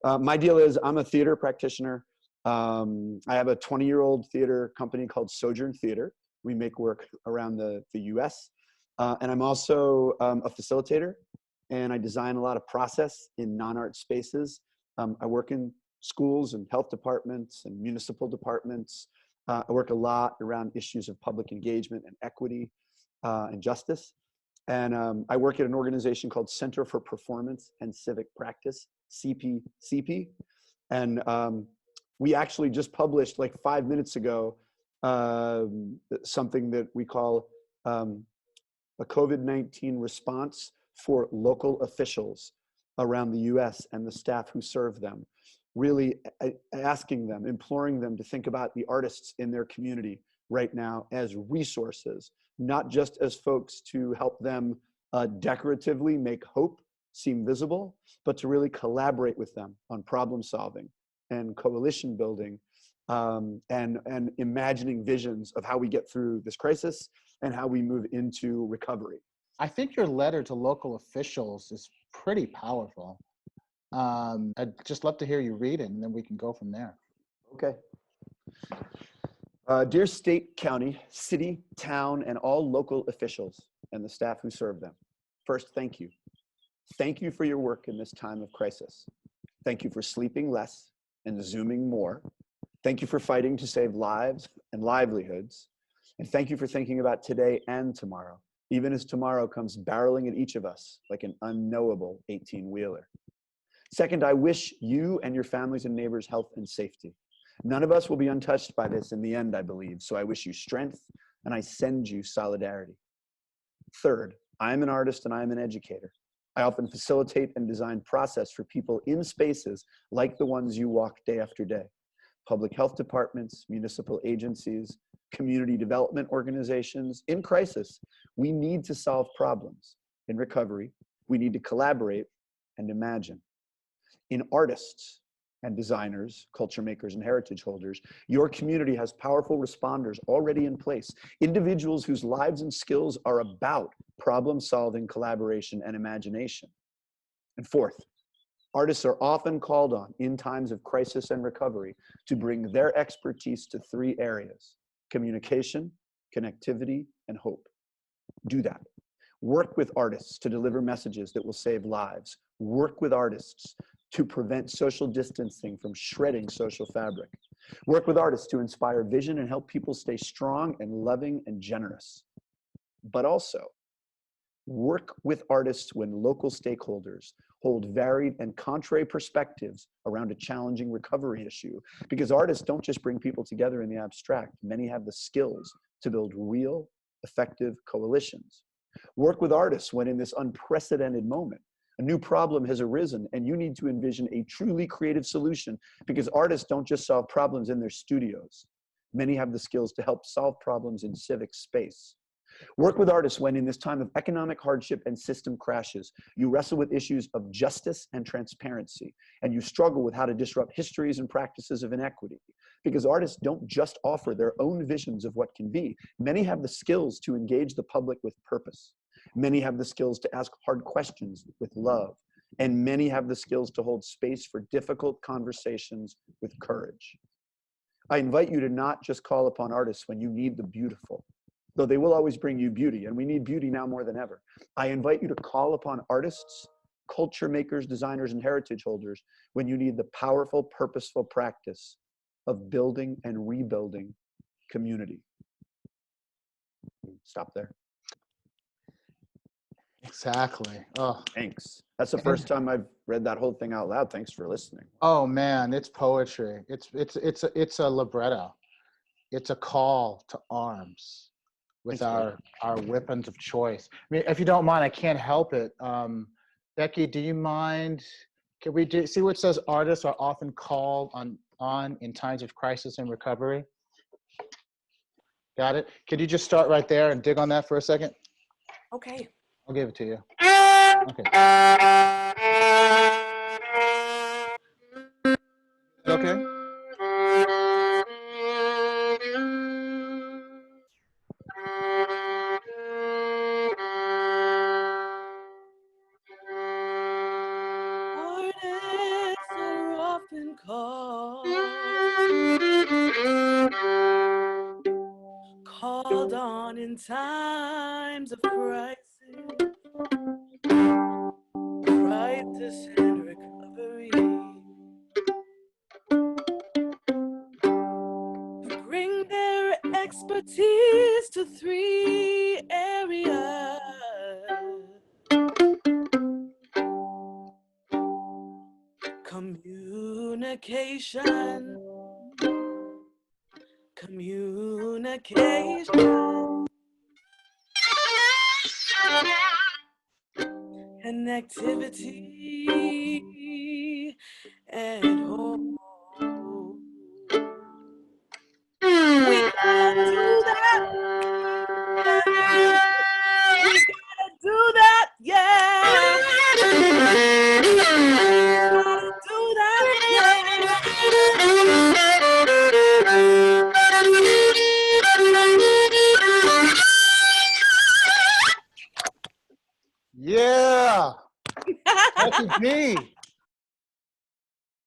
My deal is I'm a theater practitioner. I have a 20-year-old theater company called Sojourn Theater. We make work around the US. And I'm also a facilitator, and I design a lot of process in non-art spaces. I work in schools and health departments and municipal departments. I work a lot around issues of public engagement and equity and justice. And I work at an organization called Center for Performance and Civic Practice, CP. And we actually just published like 5 minutes ago something that we call a COVID-19 response for local officials around the US and the staff who serve them, really asking them, imploring them to think about the artists in their community right now as resources, not just as folks to help them decoratively make hope seem visible, but to really collaborate with them on problem solving and coalition building and imagining visions of how we get through this crisis and how we move into recovery. I think your letter to local officials is pretty powerful. I'd just love to hear you read it, and then we can go from there. Okay. Dear state, county, city, town, and all local officials and the staff who serve them. First, thank you. Thank you for your work in this time of crisis. Thank you for sleeping less and Zooming more. Thank you for fighting to save lives and livelihoods. And thank you for thinking about today and tomorrow, even as tomorrow comes barreling at each of us like an unknowable 18-wheeler. Second, I wish you and your families and neighbors health and safety. None of us will be untouched by this in the end, I believe, so I wish you strength and I send you solidarity. Third, I am an artist and I am an educator. I often facilitate and design process for people in spaces like the ones you walk day after day. Public health departments, municipal agencies, community development organizations. In crisis, we need to solve problems. In recovery, we need to collaborate and imagine. In artists and designers, culture makers, and heritage holders, your community has powerful responders already in place, individuals whose lives and skills are about problem solving, collaboration, and imagination. And fourth, artists are often called on in times of crisis and recovery to bring their expertise to 3 areas: communication, connectivity, and hope. Do that. Work with artists to deliver messages that will save lives. Work with artists to prevent social distancing from shredding social fabric. Work with artists to inspire vision and help people stay strong and loving and generous. But also, work with artists when local stakeholders hold varied and contrary perspectives around a challenging recovery issue, because artists don't just bring people together in the abstract. Many have the skills to build real, effective coalitions. Work with artists when in this unprecedented moment, a new problem has arisen and you need to envision a truly creative solution, because artists don't just solve problems in their studios. Many have the skills to help solve problems in civic space. Work with artists when in this time of economic hardship and system crashes, you wrestle with issues of justice and transparency, and you struggle with how to disrupt histories and practices of inequity. Because artists don't just offer their own visions of what can be. Many have the skills to engage the public with purpose. Many have the skills to ask hard questions with love. And many have the skills to hold space for difficult conversations with courage. I invite you to not just call upon artists when you need the beautiful, though they will always bring you beauty, and we need beauty now more than ever. I invite you to call upon artists, culture makers, designers, and heritage holders when you need the powerful, purposeful practice of building and rebuilding community. Stop there. Exactly. Oh, thanks. That's the first time I've read that whole thing out loud. Thanks for listening. Oh man, it's poetry. It's a libretto. It's a call to arms with our weapons of choice. I mean, if you don't mind, I can't help it. Becky, do you mind? Can we see what it says? Artists are often called on in times of crisis and recovery. Got it? Could you just start right there and dig on that for a second? Okay. I'll give it to you. Okay. Okay. Artists are called on in times of crisis and recovery, who bring their expertise to 3 areas: communication, connectivity, and hope. We gotta do that. We gotta do that, yeah. Gotta do that, Yeah. Becky B.